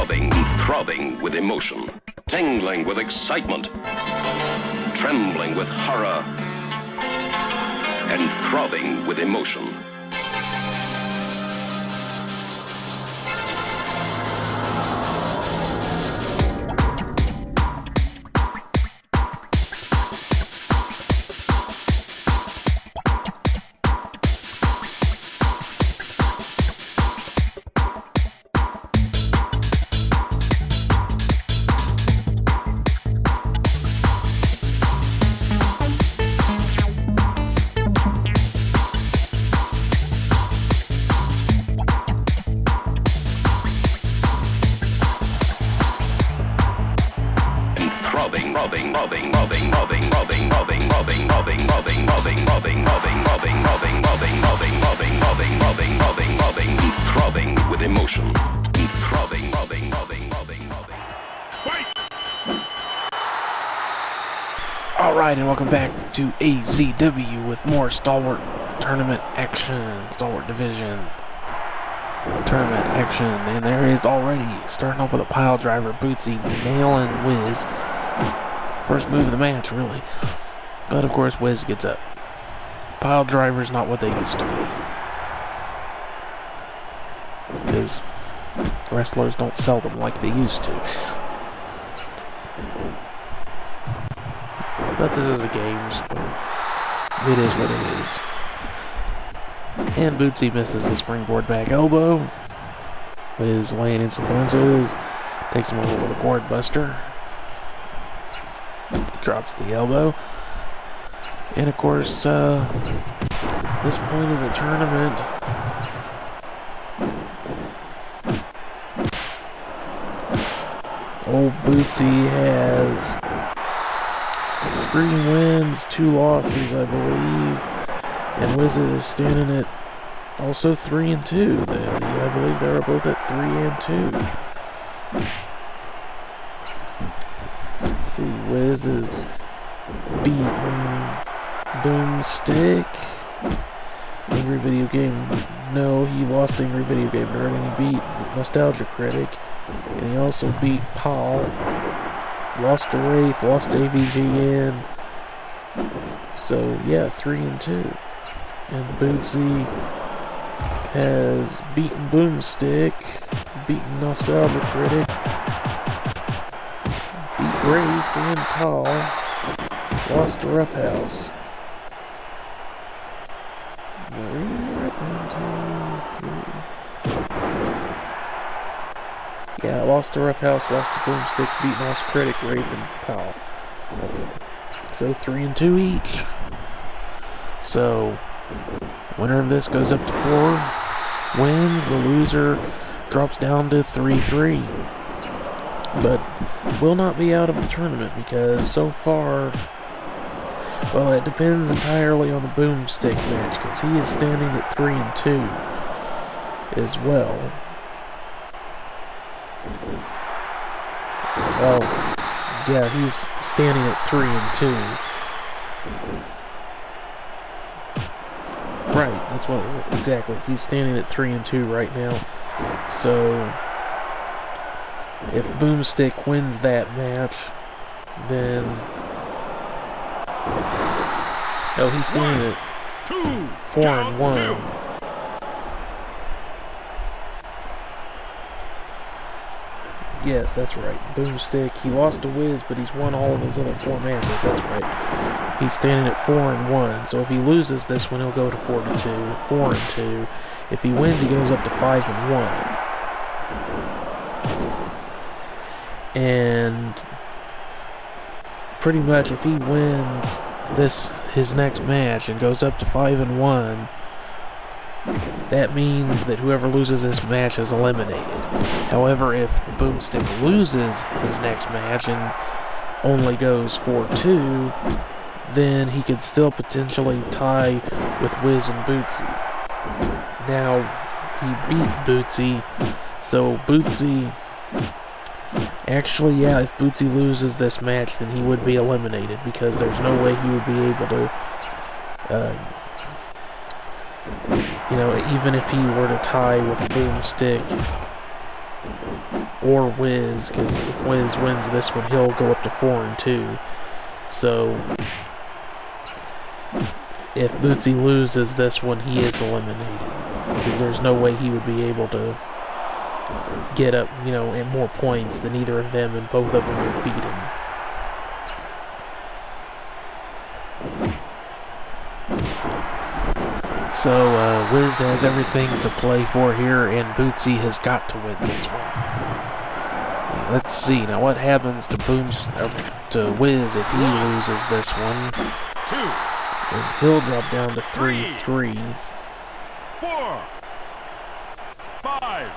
throbbing with emotion, tingling with excitement, trembling with horror, and throbbing with emotion. Throbbing with emotion. Throbbing. Alright, and welcome back to AZW with more Stalwart tournament action, Stalwart division tournament action, and there is already, starting off with a pile driver, Bootsy nailing Wiz. First move of the match, really. But of course, Wiz gets up. Pile driver's not what they used to be. Because wrestlers don't sell them like they used to. But this is a game, so it is what it is. And Bootsy misses the springboard back elbow. Wiz laying in some punches. Takes him over with a gourd buster. Drops the elbow. And of course, this point of the tournament, old Bootsy has 3 wins, 2 losses, I believe. And Wiz is standing at also 3-2. I believe they're both at 3-2. Let's see, Wiz is beaten Boomstick. Angry Video Game. No, he lost Angry Video Game Nerd, and he beat Nostalgia Critic. And he also beat Paul. Lost to Wraith, lost to AVGN. So, yeah, 3-2. And Bootsy has beaten Boomstick, beaten Nostalgia Critic, beat Wraith and Paul, lost to Roughhouse. 1, 2, 3. Yeah, lost to Roughhouse, lost to Boomstick, beat Nos Critic, Wraith, and Paul. So 3-2 each. So, winner of this goes up to 4 wins. The loser drops down to 3-3. But will not be out of the tournament because so far, well, it depends entirely on the Boomstick match because he is standing at 3-2 as well. Well, yeah, he's standing at 3-2. Right, that's what, exactly. He's standing at 3-2 right now. So, if Boomstick wins that match, then... Oh, he's standing at 4-1. Yes, that's right. Boomstick, he lost to Wiz, but he's won all of his other 4 matches. That's right. He's standing at 4-1. So if he loses this one, he'll go to 4-2. If he wins, he goes up to 5-1. And pretty much, if he wins his next match and goes up to 5-1, that means that whoever loses this match is eliminated. However, if Boomstick loses his next match and only goes 4-2, then he could still potentially tie with Wiz and Bootsy. Now, he beat Bootsy, so Bootsy... Actually, yeah, if Bootsy loses this match, then he would be eliminated, because there's no way he would be able to... even if he were to tie with Boomstick or Wiz, because if Wiz wins this one, he'll go up to 4-2. So if Bootsy loses this one, he is eliminated, because there's no way he would be able to get up, you know, at more points than either of them, and both of them would beat him. So, Wiz has everything to play for here, and Bootsy has got to win this one. Let's see, now what happens to Wiz if he loses this one? Is he'll drop down to 3-3. 4, 5.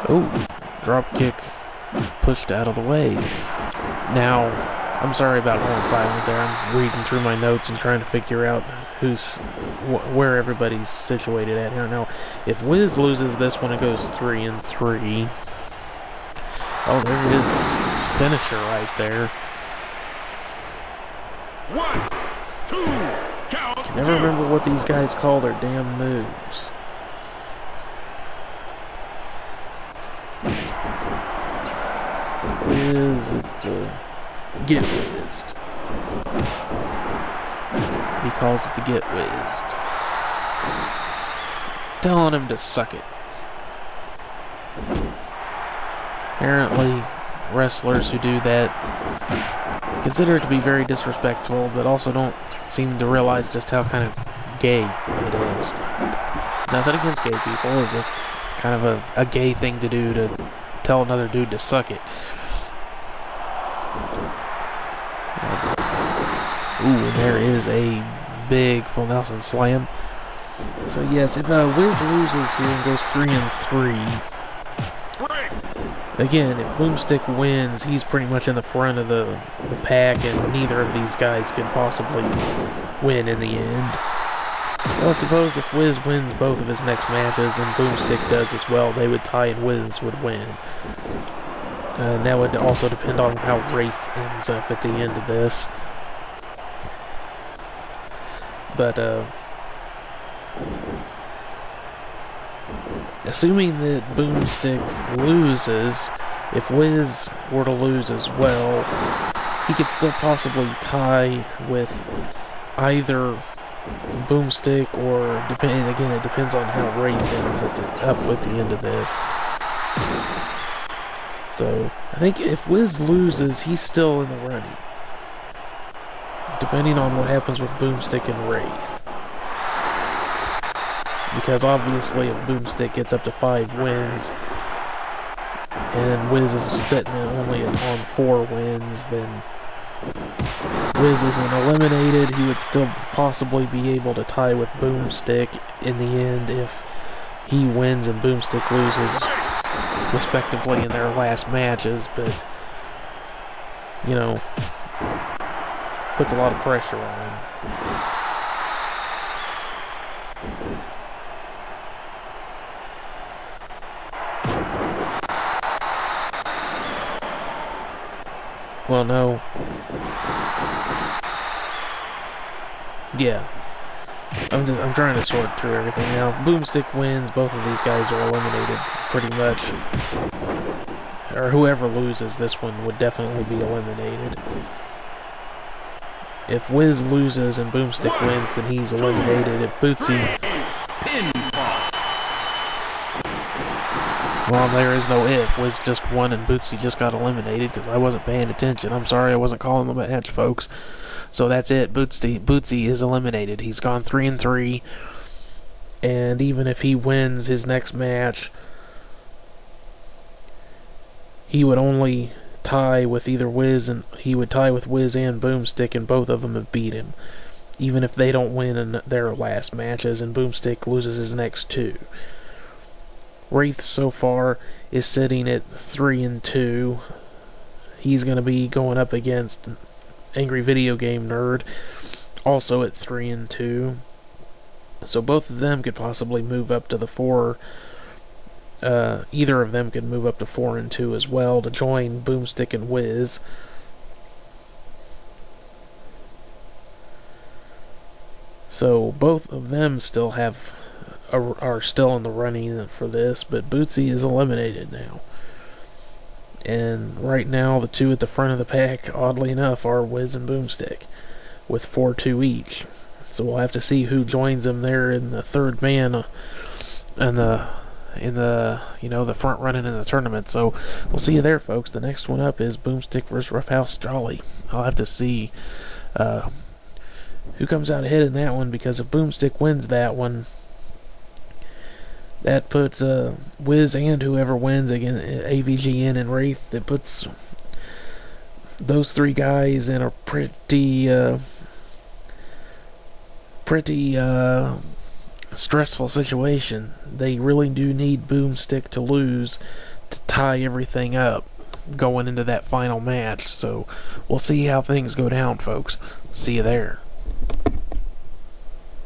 Oh, drop kick pushed out of the way. Now, I'm sorry about going silent there. I'm reading through my notes and trying to figure out where everybody's situated at here. Now, if Wiz loses this one, it goes 3-3. Oh, there it is. His finisher right there. 1, 2, count. I never remember what these guys call their damn moves. Wiz, it's the Get Wizzed. He calls it the Get Wizzed. Telling him to suck it. Apparently, wrestlers who do that consider it to be very disrespectful, but also don't seem to realize just how kind of gay it is. Nothing against gay people, it's just kind of a gay thing to do, to tell another dude to suck it. Ooh, and there is a big full Nelson slam. So yes, if Wiz loses here and goes 3-3, again, if Boomstick wins, he's pretty much in the front of the pack, and neither of these guys could possibly win in the end. Well, I suppose if Wiz wins both of his next matches, and Boomstick does as well, they would tie and Wiz would win. And that would also depend on how Wraith ends up at the end of this. But, assuming that Boomstick loses, if Wiz were to lose as well, he could still possibly tie with either Boomstick or, again, it depends on how Wraith ends up at the end of this. So, I think if Wiz loses, he's still in the running, depending on what happens with Boomstick and Wraith. Because obviously if Boomstick gets up to 5 wins, and Wiz is sitting only on 4 wins, then Wiz isn't eliminated. He would still possibly be able to tie with Boomstick in the end if he wins and Boomstick loses, respectively, in their last matches, but, you know, puts a lot of pressure on him. Well, no. Yeah. I'm trying to sort through everything now. If Boomstick wins, both of these guys are eliminated, pretty much. Or whoever loses this one would definitely be eliminated. If Wiz loses and Boomstick wins, then he's eliminated. If Bootsy... Well, there is no if. Wiz just won and Bootsy just got eliminated because I wasn't paying attention. I'm sorry, I wasn't calling the match, folks. So that's it. Bootsy is eliminated. He's gone 3-3. And even if he wins his next match, he would only tie with either Wiz, and he would tie with Wiz and Boomstick, and both of them have beat him. Even if they don't win in their last matches and Boomstick loses his next 2. Wraith so far is sitting at 3-2. He's going to be going up against Angry Video Game Nerd, also at 3-2. So both of them could possibly move up to the 4. Either of them could move up to 4-2 as well to join Boomstick and Wiz. So both of them still have are still in the running for this, but Bootsy is eliminated now. And right now, the two at the front of the pack, oddly enough, are Wiz and Boomstick, with 4-2 each. So we'll have to see who joins them there in the third man, and the front running in the tournament. So we'll see you there, folks. The next one up is Boomstick versus Roughhouse Jolly. I'll have to see who comes out ahead in that one, because if Boomstick wins that one, that puts Wiz and whoever wins again, AVGN and Wraith, it puts those three guys in a pretty stressful situation. They really do need Boomstick to lose to tie everything up going into that final match. So we'll see how things go down, folks. See you there.